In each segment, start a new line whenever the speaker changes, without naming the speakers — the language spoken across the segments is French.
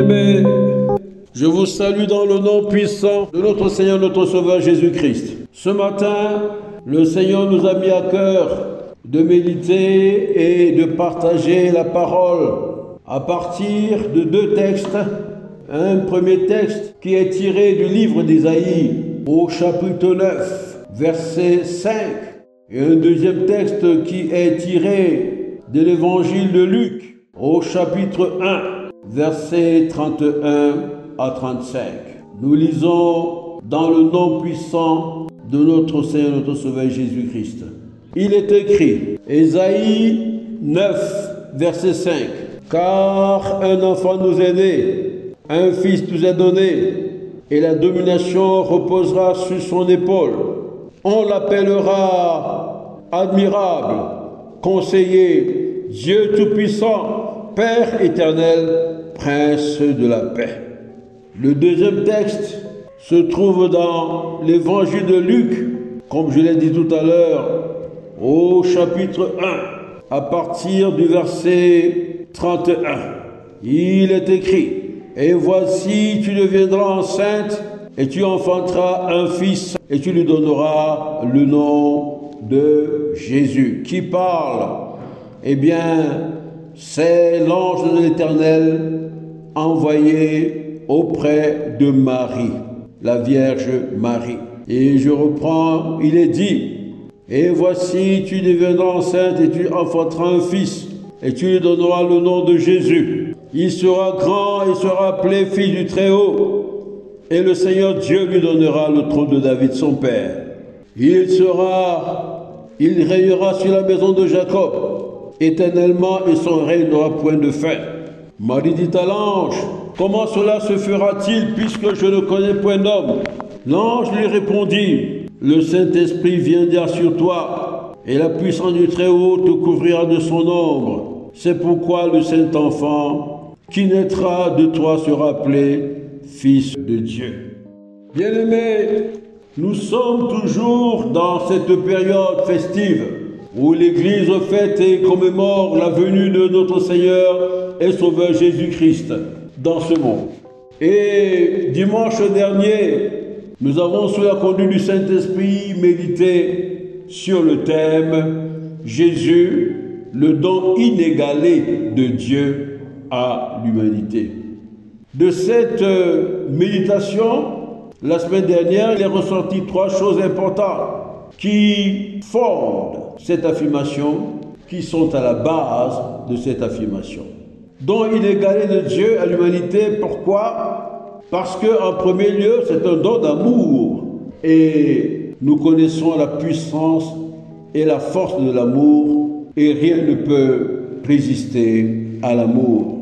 Bien-aimés, je vous salue dans le nom puissant de notre Seigneur, notre Sauveur Jésus-Christ. Ce matin, le Seigneur nous a mis à cœur de méditer et de partager la parole à partir de deux textes. Un premier texte qui est tiré du livre d'Ésaïe au chapitre 9, verset 5. Et un deuxième texte qui est tiré de l'évangile de Luc au chapitre 1, versets 31 à 35. Nous lisons dans le nom puissant de notre Seigneur, notre Sauveur Jésus-Christ. Il est écrit, Ésaïe 9, verset 5. Car un enfant nous est né, un fils nous est donné, et la domination reposera sur son épaule. On l'appellera admirable, conseiller, Dieu tout-puissant, Père éternel, Prince de la paix. Le deuxième texte se trouve dans l'évangile de Luc, comme je l'ai dit tout à l'heure, au chapitre 1, à partir du verset 31. Il est écrit, et voici, tu deviendras enceinte, et tu enfanteras un fils, et tu lui donneras le nom de Jésus. Qui parle? Eh bien, c'est l'ange de l'Éternel envoyé auprès de Marie, la Vierge Marie. Et je reprends, il est dit, et voici, tu deviendras enceinte, et tu enfanteras un fils, et tu lui donneras le nom de Jésus. Il sera grand et sera appelé Fils du Très-Haut. Et le Seigneur Dieu lui donnera le trône de David son père. Il régnera sur la maison de Jacob éternellement et son règne n'aura point de fin. Marie dit à l'ange, comment cela se fera-t-il puisque je ne connais point d'homme? L'ange lui répondit, le Saint-Esprit viendra sur toi et la puissance du Très-Haut te couvrira de son ombre. C'est pourquoi le Saint-Enfant qui naîtra de toi sera appelé Fils de Dieu. Bien-aimés, nous sommes toujours dans cette période festive où l'Église fête et commémore la venue de notre Seigneur et Sauveur Jésus-Christ dans ce monde. Et dimanche dernier, nous avons sous la conduite du Saint-Esprit médité sur le thème Jésus, le don inégalé de Dieu à l'humanité. De cette méditation, la semaine dernière, il est ressorti trois choses importantes qui fondent cette affirmation, qui sont à la base de cette affirmation. Don inégalé de Dieu à l'humanité, pourquoi? Parce qu'en premier lieu, c'est un don d'amour. Et nous connaissons la puissance et la force de l'amour, et rien ne peut résister à l'amour.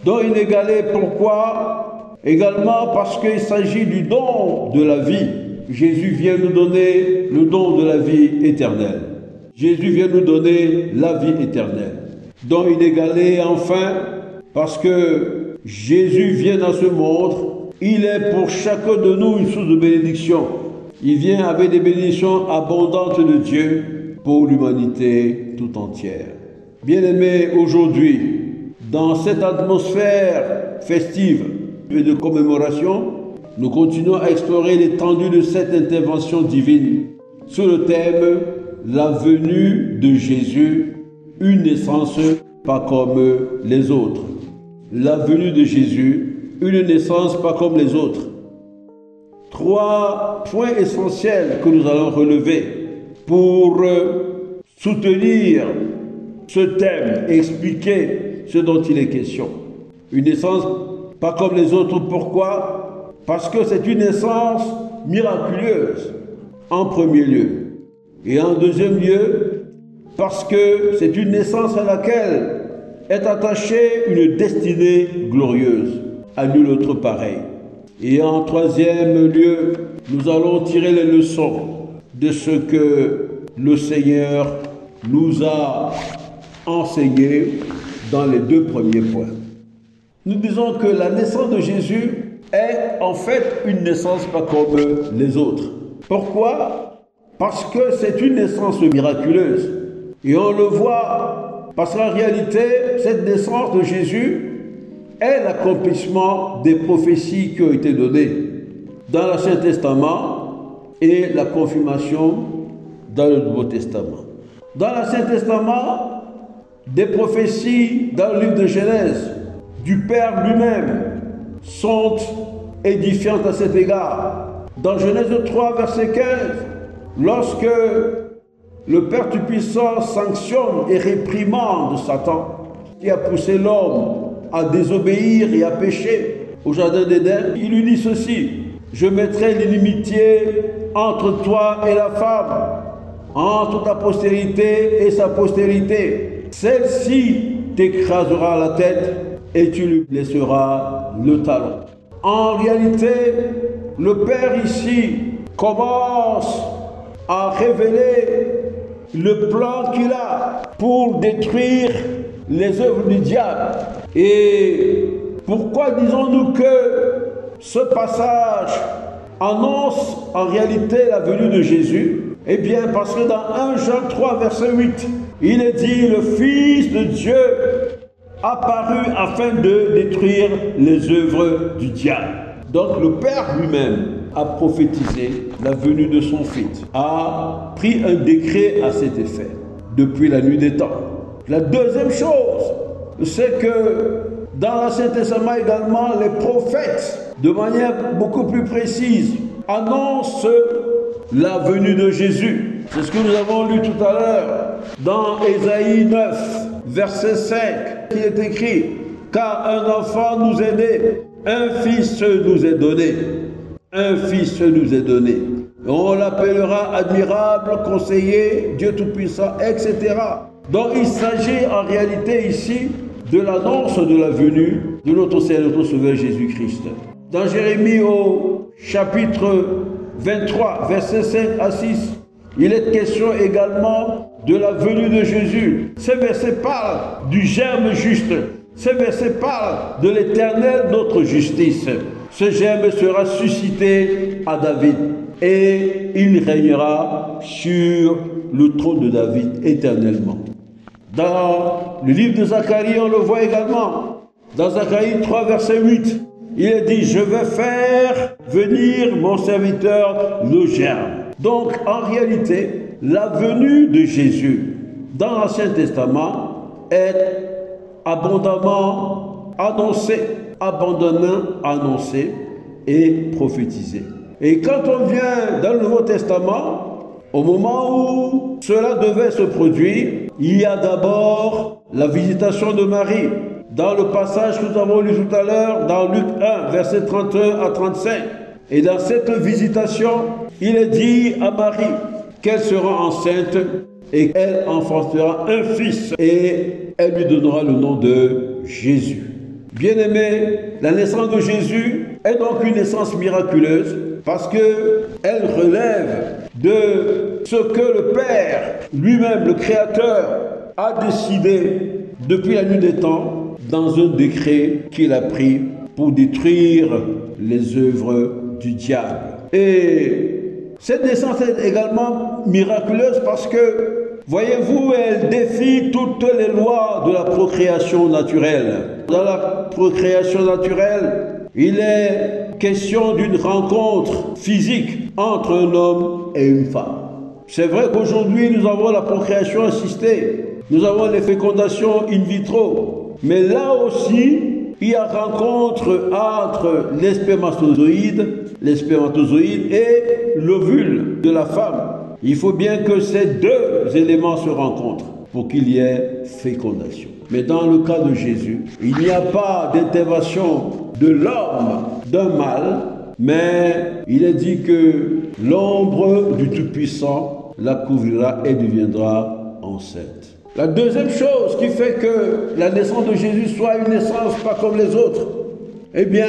Don inégalé, pourquoi? Également parce qu'il s'agit du don de la vie. Jésus vient nous donner le don de la vie éternelle. Jésus vient nous donner la vie éternelle. Don inégalé, enfin, parce que Jésus vient dans ce monde, il est pour chacun de nous une source de bénédiction. Il vient avec des bénédictions abondantes de Dieu pour l'humanité tout entière. Bien-aimés, aujourd'hui, dans cette atmosphère festive et de commémoration, nous continuons à explorer l'étendue de cette intervention divine sur le thème « La venue de Jésus, une naissance pas comme les autres ». La venue de Jésus, une naissance pas comme les autres. Trois points essentiels que nous allons relever pour soutenir ce thème et expliquer ce dont il est question. Une naissance pas comme les autres, pourquoi? Parce que c'est une naissance miraculeuse, en premier lieu. Et en deuxième lieu, parce que c'est une naissance à laquelle est attachée une destinée glorieuse, à nul autre pareil. Et en troisième lieu, nous allons tirer les leçons de ce que le Seigneur nous a enseigné dans les deux premiers points. Nous disons que la naissance de Jésus est en fait une naissance pas comme les autres. Pourquoi? Parce que c'est une naissance miraculeuse. Et on le voit parce qu'en réalité, cette naissance de Jésus est l'accomplissement des prophéties qui ont été données dans l'Ancien Testament et la confirmation dans le Nouveau Testament. Dans l'Ancien Testament, des prophéties dans le livre de Genèse du Père lui-même sont édifiantes à cet égard. Dans Genèse 3, verset 15, lorsque le Père Tout-Puissant sanctionne et réprimande Satan, qui a poussé l'homme à désobéir et à pécher au jardin d'Éden, il lui dit ceci: je mettrai l'inimitié entre toi et la femme, entre ta postérité et sa postérité. Celle-ci t'écrasera la tête et tu lui blesseras le talon. En réalité, le Père ici commence à révéler le plan qu'il a pour détruire les œuvres du diable. Et pourquoi disons-nous que ce passage annonce en réalité la venue de Jésus? Eh bien, parce que dans 1 Jean 3, verset 8, il est dit: le Fils de Dieu apparu afin de détruire les œuvres du diable. Donc le Père lui-même a prophétisé la venue de son Fils, a pris un décret à cet effet depuis la nuit des temps. La deuxième chose, c'est que dans l'Ancien Testament également, les prophètes, de manière beaucoup plus précise, annoncent la venue de Jésus. C'est ce que nous avons lu tout à l'heure dans Ésaïe 9, verset 5, qui est écrit: car un enfant nous est né, un fils nous est donné. Un fils nous est donné. On l'appellera admirable, conseiller, Dieu Tout-Puissant, etc. Donc il s'agit en réalité ici de l'annonce de la venue de notre Seigneur, notre Sauveur Jésus-Christ. Dans Jérémie au chapitre 23, versets 5 à 6, il est question également de la venue de Jésus. Ces versets parlent du germe juste. Ces versets parlent de l'Éternel, notre justice. Ce germe sera suscité à David et il régnera sur le trône de David éternellement. Dans le livre de Zacharie, on le voit également. Dans Zacharie 3, verset 8, il est dit: je vais faire venir mon serviteur le germe. Donc, en réalité, la venue de Jésus dans l'Ancien Testament est abondamment annoncée, et prophétisée. Et quand on vient dans le Nouveau Testament, au moment où cela devait se produire, il y a d'abord la visitation de Marie. Dans le passage que nous avons lu tout à l'heure, dans Luc 1, versets 31 à 35. Et dans cette visitation, il est dit à Marie qu'elle sera enceinte et qu'elle enfantera un fils et elle lui donnera le nom de Jésus. Bien-aimé, la naissance de Jésus est donc une naissance miraculeuse parce qu'elle relève de ce que le Père, lui-même, le Créateur, a décidé depuis la nuit des temps dans un décret qu'il a pris pour détruire les œuvres du diable. Et cette naissance est également miraculeuse parce que, voyez-vous, elle défie toutes les lois de la procréation naturelle. Dans la procréation naturelle, il est question d'une rencontre physique entre un homme et une femme. C'est vrai qu'aujourd'hui, nous avons la procréation assistée, nous avons les fécondations in vitro, mais là aussi, il y a rencontre entre les spermatozoïdes et l'ovule de la femme. Il faut bien que ces deux éléments se rencontrent pour qu'il y ait fécondation. Mais dans le cas de Jésus, il n'y a pas d'intervention de l'homme, d'un mâle, mais il est dit que l'ombre du Tout-Puissant la couvrira et deviendra enceinte. La deuxième chose qui fait que la naissance de Jésus soit une naissance pas comme les autres, eh bien,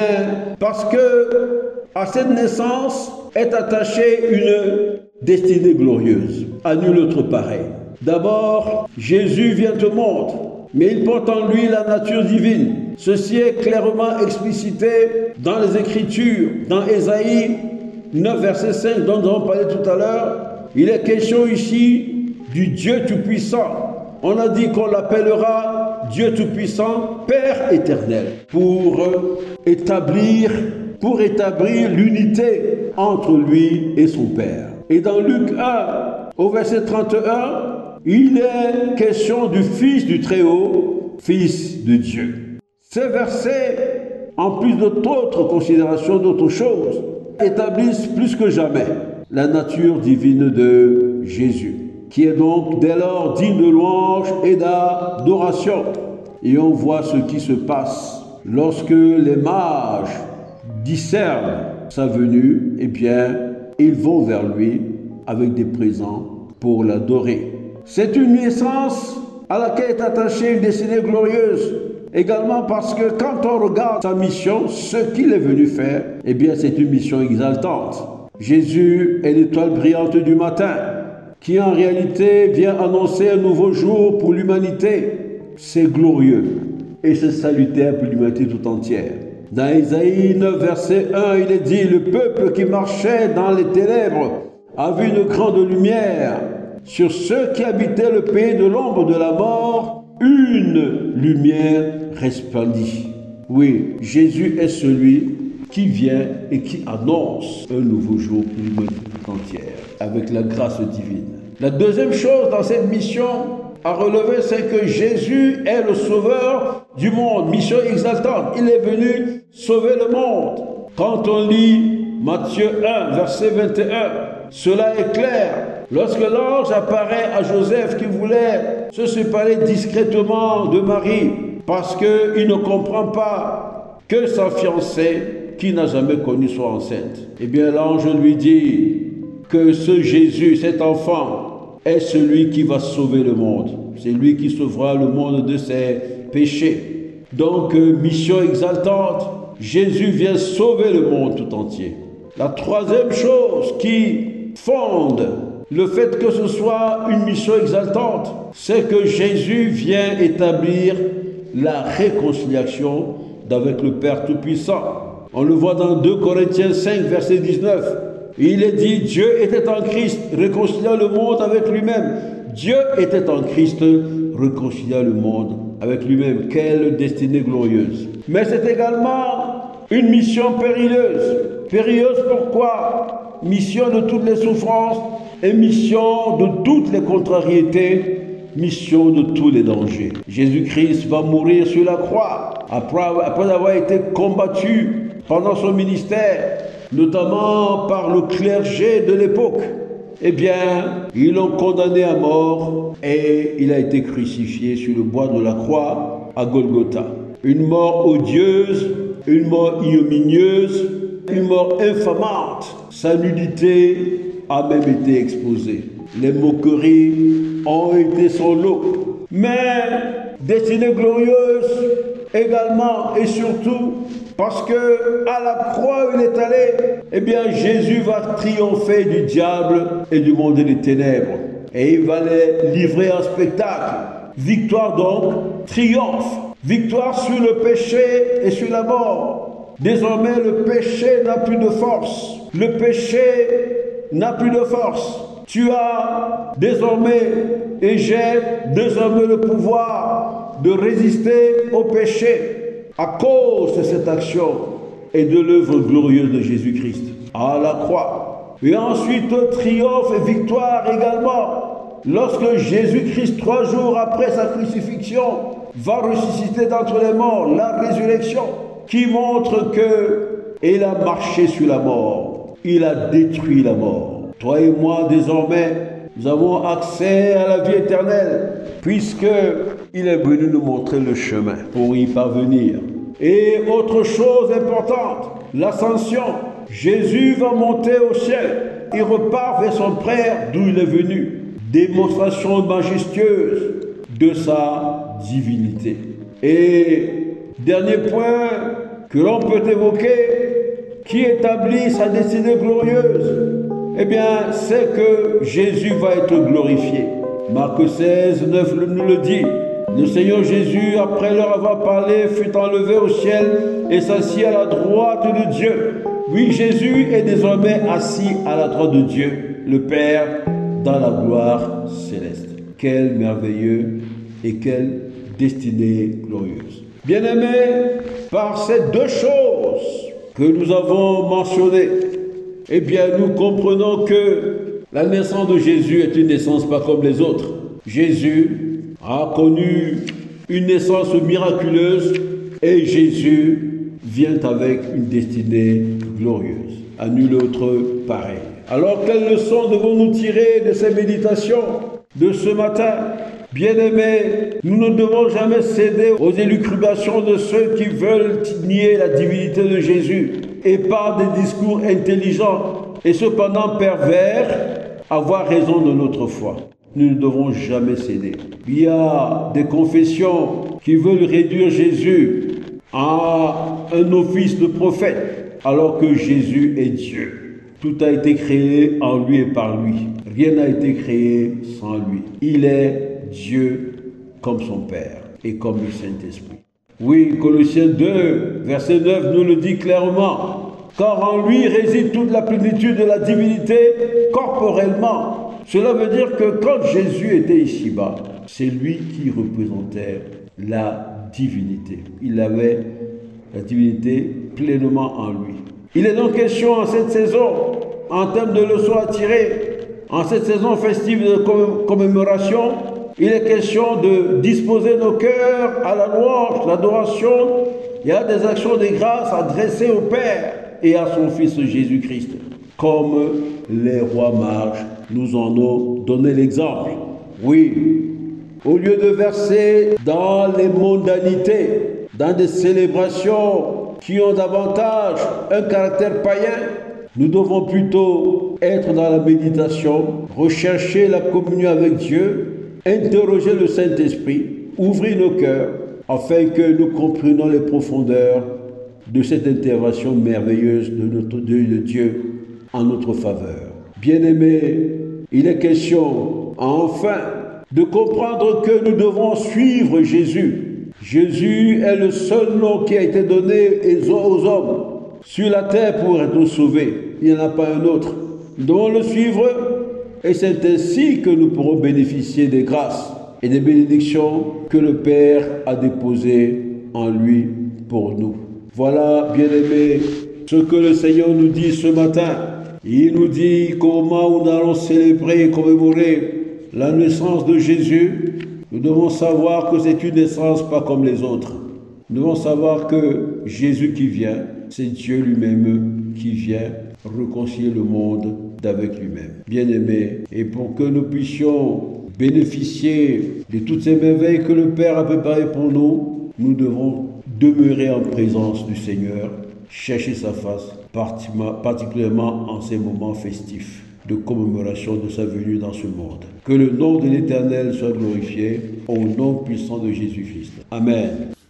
parce que à cette naissance est attachée une destinée glorieuse, à nul autre pareil. D'abord, Jésus vient au monde, mais il porte en lui la nature divine. Ceci est clairement explicité dans les Écritures, dans Ésaïe 9, verset 5, dont nous avons parlé tout à l'heure. Il est question ici du Dieu Tout-Puissant. On a dit qu'on l'appellera Dieu Tout-Puissant, Père éternel, pour établir l'unité entre lui et son Père. Et dans Luc 1, au verset 31, il est question du Fils du Très-Haut, Fils de Dieu. Ces versets, en plus d'autres considérations, d'autres choses, établissent plus que jamais la nature divine de Jésus, qui est donc dès lors digne de louange et d'adoration. Et on voit ce qui se passe lorsque les mages discernent sa venue, eh bien, ils vont vers lui avec des présents pour l'adorer. C'est une naissance à laquelle est attachée une destinée glorieuse. Également parce que quand on regarde sa mission, ce qu'il est venu faire, eh bien, c'est une mission exaltante. Jésus est l'étoile brillante du matin, qui en réalité vient annoncer un nouveau jour pour l'humanité. C'est glorieux et c'est salutaire pour l'humanité tout entière. Dans Isaïe 9, verset 1, il est dit, « Le peuple qui marchait dans les ténèbres a vu une grande lumière. Sur ceux qui habitaient le pays de l'ombre de la mort, une lumière resplendit. » Oui, Jésus est celui qui vient et qui annonce un nouveau jour pour l'humanité tout entière, avec la grâce divine. La deuxième chose dans cette mission à relever, c'est que Jésus est le sauveur du monde. Mission exaltante. Il est venu sauver le monde. Quand on lit Matthieu 1, verset 21, cela est clair. Lorsque l'ange apparaît à Joseph qui voulait se séparer discrètement de Marie, parce qu'il ne comprend pas que sa fiancée, qui n'a jamais connu, soit enceinte. Eh bien, l'ange lui dit que ce Jésus, cet enfant, est celui qui va sauver le monde. C'est lui qui sauvera le monde de ses péchés. Donc, mission exaltante, Jésus vient sauver le monde tout entier. La troisième chose qui fonde le fait que ce soit une mission exaltante, c'est que Jésus vient établir la réconciliation avec le Père Tout-Puissant. On le voit dans 2 Corinthiens 5, verset 19. Il est dit, Dieu était en Christ, réconciliant le monde avec lui-même. Dieu était en Christ, réconciliant le monde avec lui-même. Quelle destinée glorieuse. Mais c'est également une mission périlleuse. Périlleuse pourquoi? Mission de toutes les souffrances et mission de toutes les contrariétés, mission de tous les dangers. Jésus-Christ va mourir sur la croix après avoir été combattu pendant son ministère, notamment par le clergé de l'époque. Eh bien, ils l'ont condamné à mort et il a été crucifié sur le bois de la croix à Golgotha. Une mort odieuse, une mort ignominieuse, une mort infamante. Sa nudité a même été exposée. Les moqueries ont été son lot. Mais destinée glorieuse également et surtout parce que à la croix où il est allé, eh bien Jésus va triompher du diable et du monde des ténèbres. Et il va les livrer en spectacle. Victoire donc, triomphe. Victoire sur le péché et sur la mort. Désormais, le péché n'a plus de force. Le péché n'a plus de force. Tu as désormais, et j'ai désormais le pouvoir de résister au péché à cause de cette action et de l'œuvre glorieuse de Jésus-Christ à la croix. Et ensuite, triomphe et victoire également lorsque Jésus-Christ, 3 jours après sa crucifixion, va ressusciter d'entre les morts, la résurrection, qui montre qu'il a marché sur la mort, il a détruit la mort. Toi et moi, désormais, nous avons accès à la vie éternelle, puisqu'il est venu nous montrer le chemin pour y parvenir. Et autre chose importante, l'ascension. Jésus va monter au ciel, il repart vers son Père d'où il est venu. Démonstration majestueuse de sa divinité. Et dernier point que l'on peut évoquer, qui établit sa destinée glorieuse, eh bien, c'est que Jésus va être glorifié. Marc 16, 9 nous le dit. Le Seigneur Jésus, après leur avoir parlé, fut enlevé au ciel et s'assit à la droite de Dieu. Oui, Jésus est désormais assis à la droite de Dieu, le Père, dans la gloire céleste. Quel merveilleux et quelle destinée glorieuse. Bien-aimés, par ces deux choses que nous avons mentionnées, eh bien, nous comprenons que la naissance de Jésus est une naissance pas comme les autres. Jésus a connu une naissance miraculeuse et Jésus vient avec une destinée glorieuse. À nul autre pareil. Alors, quelle leçon devons-nous tirer de ces méditations de ce matin? Bien-aimés, nous ne devons jamais céder aux élucubrations de ceux qui veulent nier la divinité de Jésus et par des discours intelligents et cependant pervers, avoir raison de notre foi. Nous ne devons jamais céder. Il y a des confessions qui veulent réduire Jésus à un office de prophète, alors que Jésus est Dieu. Tout a été créé en lui et par lui. Rien n'a été créé sans lui. Il est Dieu comme son Père et comme le Saint-Esprit. Oui, Colossiens 2, verset 9 nous le dit clairement. Car en lui réside toute la plénitude de la divinité corporellement. Cela veut dire que quand Jésus était ici-bas, c'est lui qui représentait la divinité. Il avait la divinité pleinement en lui. Il est donc question en cette saison, en termes de leçons à tirer, en cette saison festive de commémoration, il est question de disposer nos cœurs à la louange, l'adoration et à des actions de grâce adressées au Père et à son Fils Jésus-Christ, comme les rois mages nous en ont donné l'exemple. Oui, au lieu de verser dans les mondanités, dans des célébrations qui ont davantage un caractère païen, nous devons plutôt être dans la méditation, rechercher la communion avec Dieu, interroger le Saint-Esprit, ouvrir nos cœurs, afin que nous comprenions les profondeurs de cette intervention merveilleuse de notre Dieu en notre faveur. Bien-aimés, il est question, enfin, de comprendre que nous devons suivre Jésus. Jésus est le seul nom qui a été donné aux hommes sur la terre pour être sauvés. Il n'y en a pas un autre. Nous devons le suivre et c'est ainsi que nous pourrons bénéficier des grâces et des bénédictions que le Père a déposées en lui pour nous. Voilà, bien-aimés, ce que le Seigneur nous dit ce matin. Il nous dit comment nous allons célébrer et commémorer la naissance de Jésus. Nous devons savoir que c'est une naissance pas comme les autres. Nous devons savoir que Jésus qui vient, c'est Dieu lui-même qui vient réconcilier le monde d'avec lui-même. Bien-aimés, et pour que nous puissions bénéficier de toutes ces merveilles que le Père a préparées pour nous, nous devons demeurer en présence du Seigneur, chercher sa face, particulièrement en ces moments festifs de commémoration de sa venue dans ce monde. Que le nom de l'Éternel soit glorifié au nom puissant de Jésus-Christ. Amen.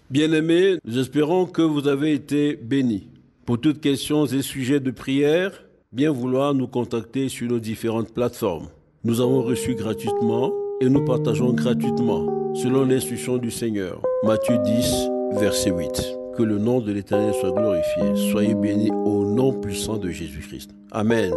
Bien-aimés, nous espérons que vous avez été bénis. Pour toutes questions et sujets de prière, bien vouloir nous contacter sur nos différentes plateformes. Nous avons reçu gratuitement et nous partageons gratuitement selon l'instruction du Seigneur. Matthieu 10, verset 8. Que le nom de l'Éternel soit glorifié. Soyez bénis au nom puissant de Jésus-Christ. Amen.